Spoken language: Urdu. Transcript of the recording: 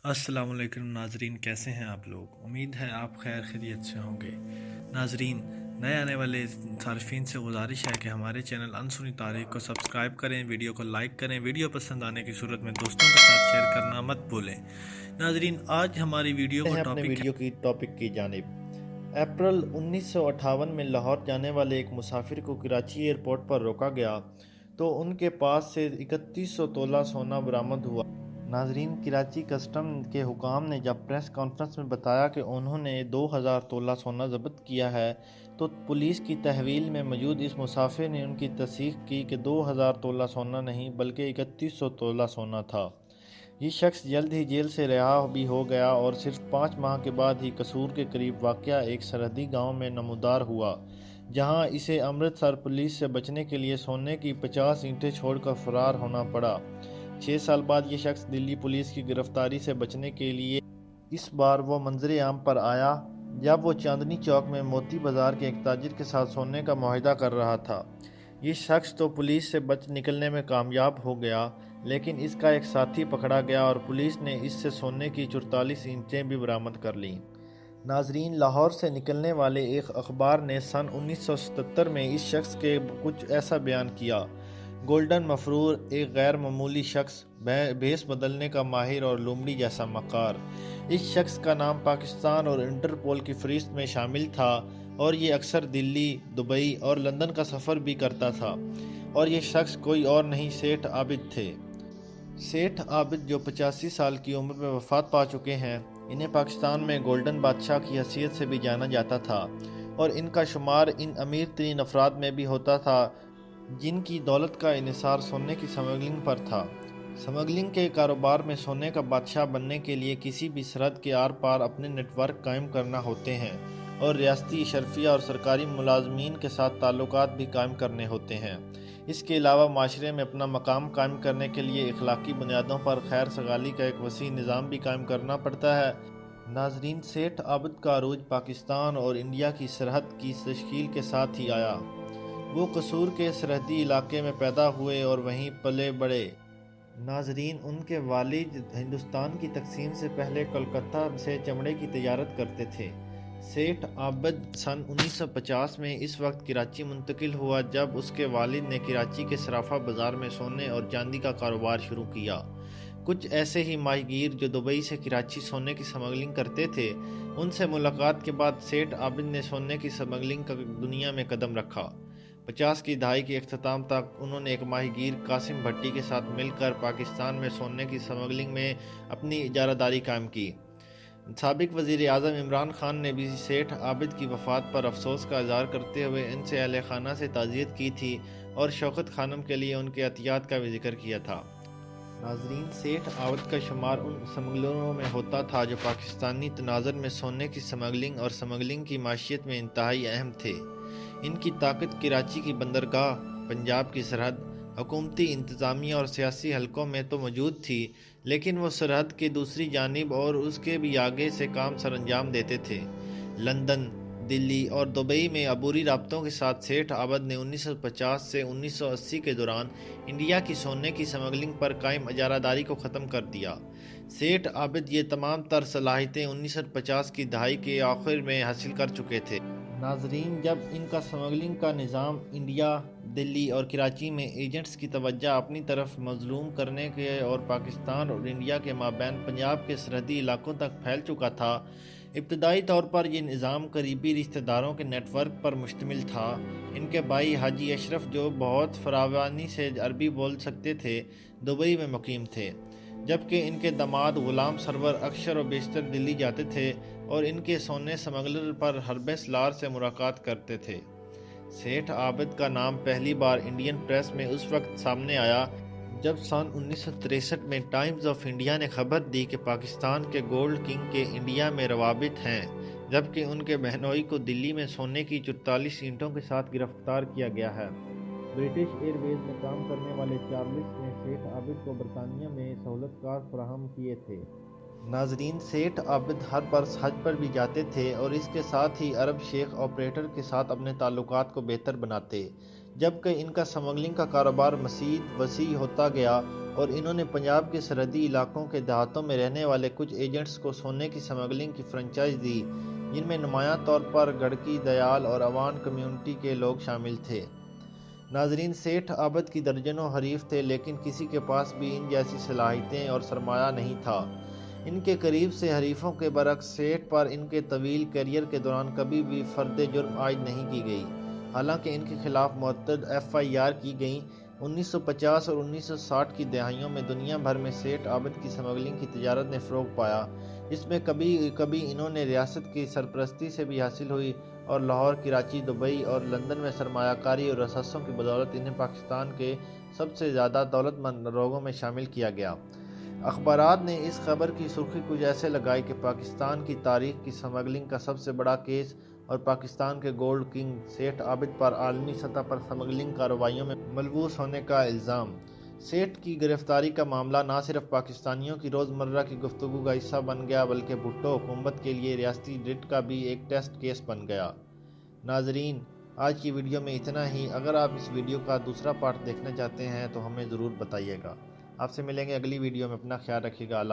السلام علیکم ناظرین، کیسے ہیں آپ لوگ؟ امید ہے آپ خیر خیریت سے ہوں گے۔ ناظرین، نئے آنے والے صارفین سے گزارش ہے کہ ہمارے چینل انسنی تاریخ کو سبسکرائب کریں، ویڈیو کو لائک کریں، ویڈیو پسند آنے کی صورت میں دوستوں کے ساتھ شیئر کرنا مت بھولیں۔ ناظرین، آج ہماری ویڈیو کا اپنے ٹاپک ہے ویڈیو کی ٹاپک کی جانب۔ اپریل 1958 میں لاہور جانے والے ایک مسافر کو کراچی ایئرپورٹ پر روکا گیا تو ان کے پاس سے 3100 تولہ سونا برآمد ہوا۔ ناظرین، کراچی کسٹم کے حکام نے جب پریس کانفرنس میں بتایا کہ انہوں نے 2000 تولہ سونا ضبط کیا ہے تو پولیس کی تحویل میں موجود اس مسافر نے ان کی تصدیق کی کہ 2000 تولہ سونا نہیں بلکہ 3100 تولہ سونا تھا۔ یہ شخص جلد ہی جیل سے رہا بھی ہو گیا اور صرف 5 ماہ کے بعد ہی قصور کے قریب واقع ایک سرحدی گاؤں میں نمودار ہوا، جہاں اسے امرتسر پولیس سے بچنے کے لیے سونے کی 50 اینٹیں چھوڑ کر فرار ہونا پڑا۔ 6 سال بعد یہ شخص دلی پولیس کی گرفتاری سے بچنے کے لیے اس بار وہ منظر عام پر آیا جب وہ چاندنی چوک میں موتی بازار کے ایک تاجر کے ساتھ سونے کا معاہدہ کر رہا تھا۔ یہ شخص تو پولیس سے بچ نکلنے میں کامیاب ہو گیا، لیکن اس کا ایک ساتھی پکڑا گیا اور پولیس نے اس سے سونے کی 44 اینٹیں بھی برآمد کر لیں۔ ناظرین، لاہور سے نکلنے والے ایک اخبار نے سن 1977 میں اس شخص کے کچھ ایسا بیان کیا: گولڈن مفرور، ایک غیر معمولی شخص، بھیس بدلنے کا ماہر اور لومڑی جیسا مکار۔ اس شخص کا نام پاکستان اور انٹرپول کی فہرست میں شامل تھا اور یہ اکثر دلی، دبئی اور لندن کا سفر بھی کرتا تھا، اور یہ شخص کوئی اور نہیں سیٹھ عابد تھے۔ سیٹھ عابد، جو 85 سال کی عمر میں وفات پا چکے ہیں، انہیں پاکستان میں گولڈن بادشاہ کی حیثیت سے بھی جانا جاتا تھا اور ان کا شمار ان امیر ترین افراد میں بھی ہوتا تھا جن کی دولت کا انحصار سونے کی سمگلنگ پر تھا۔ سمگلنگ کے کاروبار میں سونے کا بادشاہ بننے کے لیے کسی بھی سرحد کے آر پار اپنے نیٹ ورک قائم کرنا ہوتے ہیں اور ریاستی اشرفیہ اور سرکاری ملازمین کے ساتھ تعلقات بھی قائم کرنے ہوتے ہیں۔ اس کے علاوہ معاشرے میں اپنا مقام قائم کرنے کے لیے اخلاقی بنیادوں پر خیر سگالی کا ایک وسیع نظام بھی قائم کرنا پڑتا ہے۔ ناظرین، سیٹھ عابد کا عروج پاکستان اور انڈیا کی سرحد کی تشکیل کے ساتھ ہی آیا۔ وہ قصور کے سرحدی علاقے میں پیدا ہوئے اور وہیں پلے بڑھے۔ ناظرین، ان کے والد ہندوستان کی تقسیم سے پہلے کولکتہ سے چمڑے کی تجارت کرتے تھے۔ سیٹھ عابد سن 1950 میں اس وقت کراچی منتقل ہوا جب اس کے والد نے کراچی کے صرافہ بازار میں سونے اور چاندی کا کاروبار شروع کیا۔ کچھ ایسے ہی ماہی گیر جو دبئی سے کراچی سونے کی سمگلنگ کرتے تھے، ان سے ملاقات کے بعد سیٹھ عابد نے سونے کی سمگلنگ کا دنیا میں قدم رکھا۔ 50 کی دہائی کے اختتام تک انہوں نے ایک ماہی گیر قاسم بھٹی کے ساتھ مل کر پاکستان میں سونے کی سمگلنگ میں اپنی اجارہ داری قائم کی۔ سابق وزیر اعظم عمران خان نے بھی سیٹھ عابد کی وفات پر افسوس کا اظہار کرتے ہوئے ان سے اہل خانہ سے تعزیت کی تھی اور شوکت خانم کے لیے ان کے عطیات کا بھی ذکر کیا تھا۔ ناظرین، سیٹھ عابد کا شمار ان سمگلروں میں ہوتا تھا جو پاکستانی تناظر میں سونے کی سمگلنگ اور سمگلنگ کی معیشت میں انتہائی اہم تھے۔ ان کی طاقت کراچی کی بندرگاہ، پنجاب کی سرحد، حکومتی انتظامیہ اور سیاسی حلقوں میں تو موجود تھی، لیکن وہ سرحد کی دوسری جانب اور اس کے بھی آگے سے کام سر انجام دیتے تھے۔ لندن، دلی اور دبئی میں عبوری رابطوں کے ساتھ سیٹھ عابد نے 1950 سے 1980 کے دوران انڈیا کی سونے کی سمگلنگ پر قائم اجارہ داری کو ختم کر دیا۔ سیٹھ عابد یہ تمام تر صلاحیتیں 1950 کی دہائی کے آخر میں حاصل کر چکے تھے۔ ناظرین، جب ان کا سمگلنگ کا نظام انڈیا، دلی اور کراچی میں ایجنٹس کی توجہ اپنی طرف مظلوم کرنے کے اور پاکستان اور انڈیا کے مابین پنجاب کے سرحدی علاقوں تک پھیل چکا تھا، ابتدائی طور پر یہ نظام قریبی رشتہ داروں کے نیٹ ورک پر مشتمل تھا۔ ان کے بھائی حاجی اشرف، جو بہت فراوانی سے عربی بول سکتے تھے، دبئی میں مقیم تھے، جبکہ ان کے داماد غلام سرور اکثر و بیشتر دلی جاتے تھے اور ان کے سونے سمگلر پر حربِ سالار سے ملاقات کرتے تھے۔ سیٹھ عابد کا نام پہلی بار انڈین پریس میں اس وقت سامنے آیا جب سن 1963 میں ٹائمز آف انڈیا نے خبر دی کہ پاکستان کے گولڈ کنگ کے انڈیا میں روابط ہیں، جبکہ ان کے بہنوئی کو دلی میں سونے کی 44 اینٹوں کے ساتھ گرفتار کیا گیا ہے۔ برٹش ایئر ویز میں کام کرنے والے چارلس نے سیٹھ عابد کو برطانیہ میں سہولت کار فراہم کیے تھے۔ ناظرین، سیٹھ عابد ہر برس حج پر بھی جاتے تھے اور اس کے ساتھ ہی عرب شیخ آپریٹر کے ساتھ اپنے تعلقات کو بہتر بناتے۔ جبکہ ان کا سمگلنگ کا کاروبار مزید وسیع ہوتا گیا اور انہوں نے پنجاب کے سرحدی علاقوں کے دیہاتوں میں رہنے والے کچھ ایجنٹس کو سونے کی سمگلنگ کی فرنچائز دی، جن میں نمایاں طور پر گڑکی، دیال اور اوان کمیونٹی کے لوگ شامل تھے۔ ناظرین، سیٹھ عابد کی درجنوں حریف تھے، لیکن کسی کے پاس بھی ان جیسی صلاحیتیں اور سرمایہ نہیں تھا۔ ان کے قریب سے حریفوں کے برعکس سیٹھ پر ان کے طویل کیریئر کے دوران کبھی بھی فرد جرم عائد نہیں کی گئی، حالانکہ ان کے خلاف متعدد FIR کی گئیں۔ 1950 اور 1960 کی دہائیوں میں دنیا بھر میں سیٹھ عابد کی سمگلنگ کی تجارت نے فروغ پایا، جس میں کبھی انہوں نے ریاست کی سرپرستی سے بھی حاصل ہوئی، اور لاہور، کراچی، دبئی اور لندن میں سرمایہ کاری اور رساسوں کی بدولت انہیں پاکستان کے سب سے زیادہ دولت مند لوگوں میں شامل کیا گیا۔ اخبارات نے اس خبر کی سرخی کچھ ایسے لگائی کہ پاکستان کی تاریخ کی سمگلنگ کا سب سے بڑا کیس اور پاکستان کے گولڈ کنگ سیٹھ عابد پر عالمی سطح پر سمگلنگ کارروائیوں میں ملوث ہونے کا الزام۔ سیٹھ کی گرفتاری کا معاملہ نہ صرف پاکستانیوں کی روزمرہ کی گفتگو کا حصہ بن گیا، بلکہ بھٹو حکومت کے لیے ریاستی رٹ کا بھی ایک ٹیسٹ کیس بن گیا۔ ناظرین، آج کی ویڈیو میں اتنا ہی۔ اگر آپ اس ویڈیو کا دوسرا پارٹ دیکھنا چاہتے ہیں تو ہمیں ضرور بتائیے گا۔ آپ سے ملیں گے اگلی ویڈیو میں۔ اپنا خیال رکھیے گا۔ اللہ